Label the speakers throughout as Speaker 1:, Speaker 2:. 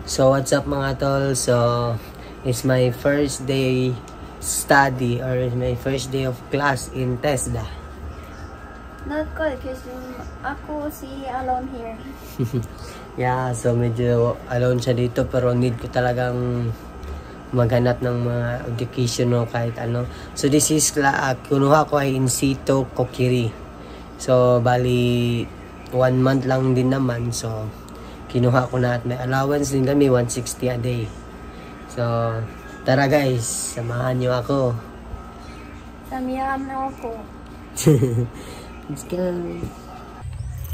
Speaker 1: So what's up mga tol? So it's my first day study or my first day of class in TESDA.
Speaker 2: Not good because ako si alone here.
Speaker 1: Yeah, so medyo alone siya dito pero need ko talagang maghanap ng mga education o kahit ano. So this is kunuha ko ay Insito Kokiri. So bali 1 month lang din naman, so kinuha ko na at may allowance din kami 160 a day. So tara guys, samahan niyo ako.
Speaker 2: Samahan na ako.
Speaker 1: Let's go.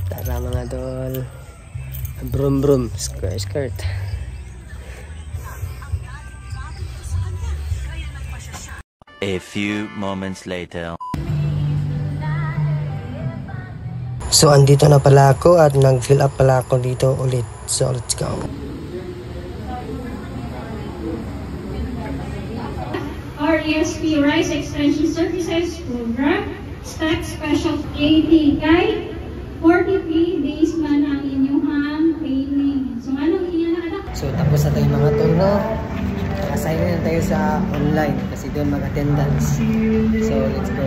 Speaker 1: Tara mga tol. Brum brum, skirt skirt.
Speaker 3: A few moments later.
Speaker 1: So andito na pala ako at nag-fill up pala ako dito ulit. So let's go.
Speaker 4: Our ESP Rice Extension Services Program Stack Special 80 kay 43 days man ang inyong training. So anong inyong anak?
Speaker 1: So tapos na tayo mga tol, no? Assign na tayo sa online kasi doon mag-attendance. So let's go.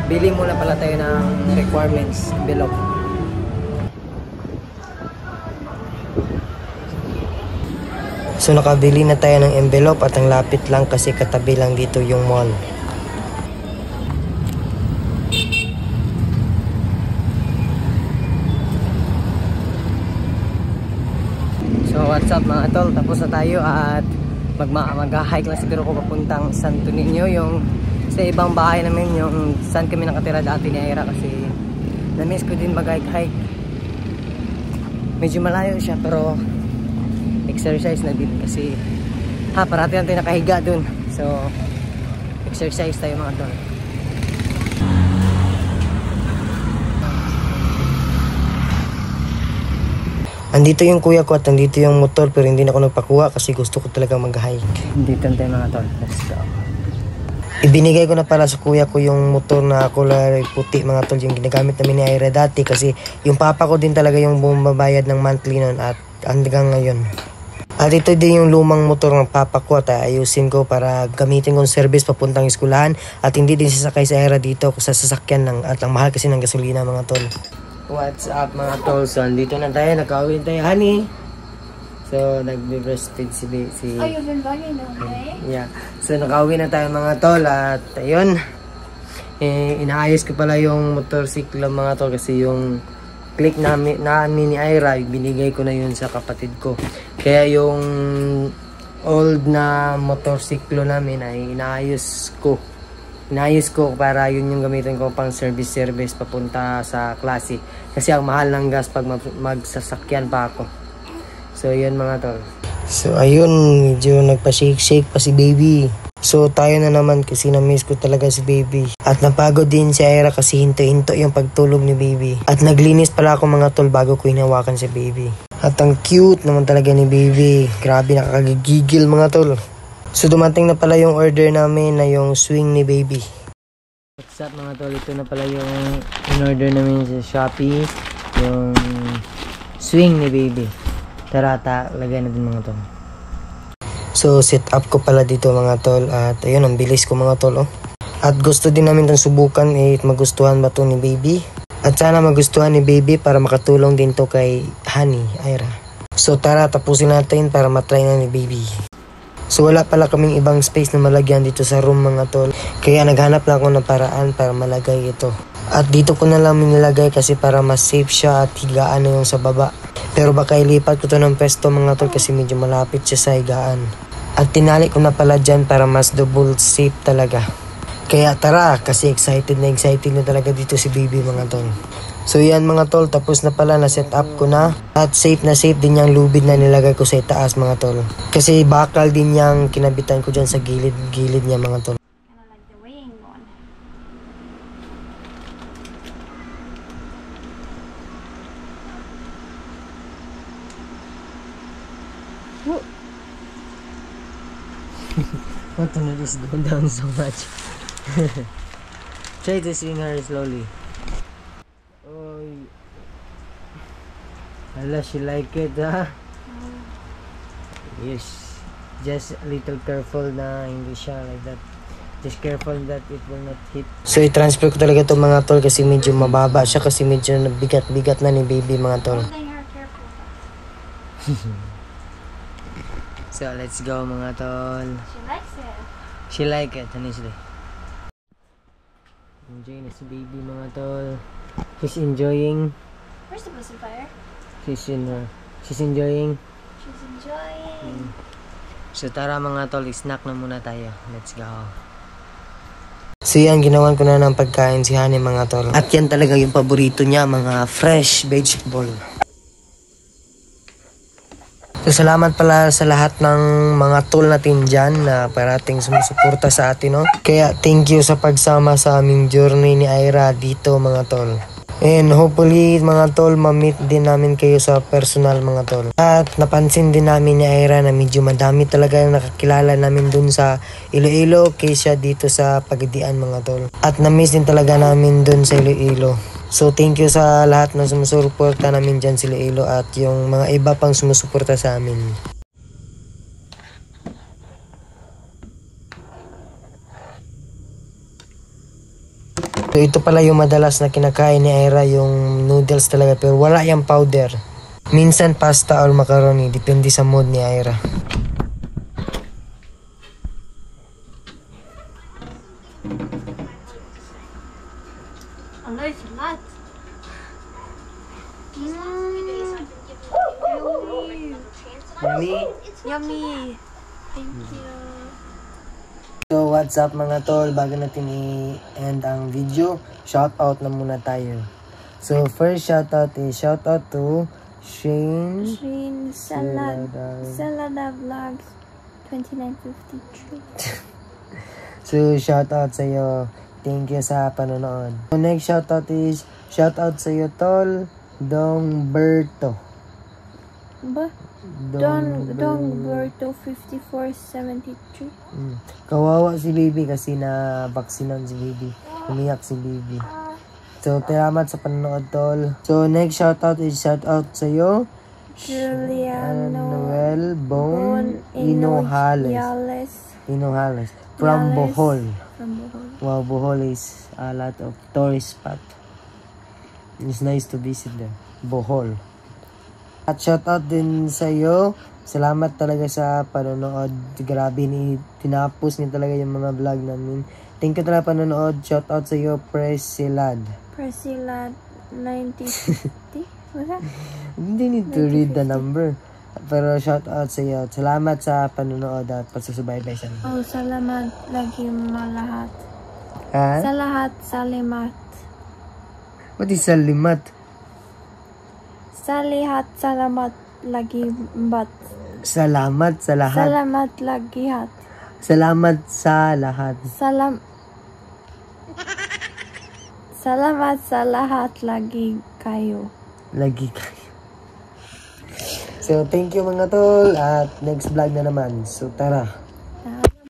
Speaker 1: Bili muna pala tayo ng requirements envelope. So nakabili na tayo ng envelope at ang lapit lang kasi katabi lang dito yung mall. So what's up mga tol, tapos na tayo at mag-hike lang siguro ko papuntang Santo Niño, yung sa ibang bahay namin, yung saan kami nakatira dati ni Ira kasi na-miss ko din mag-hike. Medyo malayo siya pero exercise na din kasi parati lang tayo nakahiga dun. So exercise tayo mga tol. Andito yung kuya ko at andito yung motor pero hindi na ako nagpakuha kasi gusto ko talaga mag-hike. Dito tayo mga tol. Let's go. Ibinigay ko na pala sa kuya ko yung motor na kulay puti mga tol, yung ginagamit namin ni Ira dati kasi yung papa ko din talaga yung bumabayad ng monthly nun at hanggang ngayon. At ito din yung lumang motor ng papa ko at ayusin ko para gamitin kong service papuntang eskwelahan at hindi din sasakay sa Ira dito sa sasakyan ng, at ang mahal kasi ng gasolina mga tol. What's up mga tol? So andito na tayo, nakawin tayo honey. So, nag-breastfeed si...
Speaker 2: Oh, you've been vlogging now, okay?
Speaker 1: Yeah. So, nakauwi na tayo mga tol at ayun. Inaayos ko pala yung motorsiklo mga tol kasi yung click namin ni Ira, binigay ko na yun sa kapatid ko. Kaya yung old na motorsiklo namin ay inaayos ko. Inaayos ko para yun yung gamitin ko pang service papunta sa klase. Kasi ang mahal ng gas pag magsasakyan pa ako. So, yun mga tol. So, ayun. Medyo nagpa-shake-shake pa si baby. So, tayo na naman kasi na-miss ko talaga si baby. At napagod din si Ira kasi hinto-hinto yung pagtulog ni baby. At naglinis pala ako mga tol bago ko hinawakan si baby. At ang cute naman talaga ni baby. Grabe, nakakagigil mga tol. So, dumating na pala yung order namin na yung swing ni baby. What's up mga tol? Ito na pala yung in-order namin sa Shopee. Yung swing ni baby. Tara, lagay na din mga tol. So, set up ko pala dito mga tol. At ayun, ang bilis ko mga tol. Oh. At gusto din namin itong subukan. Magustuhan ba ito ni baby? At sana magustuhan ni baby para makatulong din to kay honey, Ira. So, tara, tapusin natin para matry na ni baby. So, wala pala kaming ibang space na malagyan dito sa room mga tol. Kaya naghanap lang ako ng paraan para malagay ito. At dito ko na lang nilagay kasi para mas safe siya at higaan na yung sa baba. Pero baka ilipat ko to ng pesto mga tol kasi medyo malapit siya sa higaan. At tinali ko na pala dyan para mas double safe talaga. Kaya tara, kasi excited na talaga dito si baby mga tol. So yan mga tol, tapos na pala na set up ko na. At safe na safe din yung lubid na nilagay ko sa itaas mga tol. Kasi bakal din yung kinabitan ko dyan sa gilid-gilid niya mga tol. What to just go down so much. Try to sing her slowly. Oy. Hala, she like it, ha? Yes. Just a little careful na hindi siya like that. Just careful that it will not hit. So, i-transfer ko talaga itong mga tol kasi medyo mababa siya kasi medyo bigat-bigat na ni baby mga tol. So, let's go mga tol.
Speaker 2: She likes it.
Speaker 1: She like it, honestly. Enjoy na si baby mga tol. She's enjoying.
Speaker 2: Where's the pacifier?
Speaker 1: She's enjoying.
Speaker 2: She's enjoying.
Speaker 1: So tara mga tol, snack na muna tayo. Let's go. So yan, ginawan ko na ng pagkain si Honey mga tol. At yan talaga yung paborito niya, mga fresh vegetable. So salamat pala sa lahat ng mga tol natin dyan na parating sumusuporta sa atin, no? Kaya thank you sa pagsama sa aming journey ni Ira dito mga tol. And hopefully mga tol, ma-meet din namin kayo sa personal mga tol. At napansin din namin ni Ira na medyo madami talaga yung nakakilala namin dun sa Iloilo kaysa dito sa Pagadian mga tol. At na-miss din talaga namin dun sa Iloilo. So thank you sa lahat na sumusuporta namin dyan sa Iloilo at yung mga iba pang sumusuporta sa amin. So ito pala yung madalas na kinakain ni Ira, yung noodles talaga, pero wala yung powder. Minsan pasta or macaroni, depende sa mood ni Ira.
Speaker 2: Ano is not?
Speaker 1: Yummy?
Speaker 2: Yummy. Thank you.
Speaker 1: So what's up mga tol, bago natin i-end ang video, shoutout na muna tayo. So first shoutout is shoutout to Shane Salada
Speaker 2: Vlogs 2953.
Speaker 1: So shoutout sa iyo, thank you sa panonood. So next shoutout is shoutout sa iyo tol, Dongberto.
Speaker 2: Ba? Dongberto 5473.
Speaker 1: Kawawa si baby kasi na vaksinan si baby. Umiyak si baby. So, salamat sa panonood tol. So, next shoutout is shoutout sa iyo, Noel Bone Inojales. From Bohol. Wow, Bohol is a lot of tourist spot. It's nice to visit there. Bohol. At shoutout din sa iyo. Salamat talaga sa panonood. Grabe tinapos niyo talaga yung mga vlog namin. Thank you talaga panonood. Shoutout sa iyo, Presilad
Speaker 2: 9050. What's that?
Speaker 1: Hindi need to read the number. Pero shoutout sa iyo. Salamat sa panonood at pagsusubaybay sa amin.
Speaker 2: Oh, salamat lagi mga lahat.
Speaker 1: Ha?
Speaker 2: Sa lahat, salamat.
Speaker 1: What is salimat?
Speaker 2: Salihat, salamat lagi bat.
Speaker 1: Salamat sa lahat.
Speaker 2: Salamat lagi hat.
Speaker 1: Salamat sa lahat.
Speaker 2: Salamat sa lahat lagi kayo.
Speaker 1: Lagi kayo. So, thank you mga tol. At next vlog na naman. So, tara.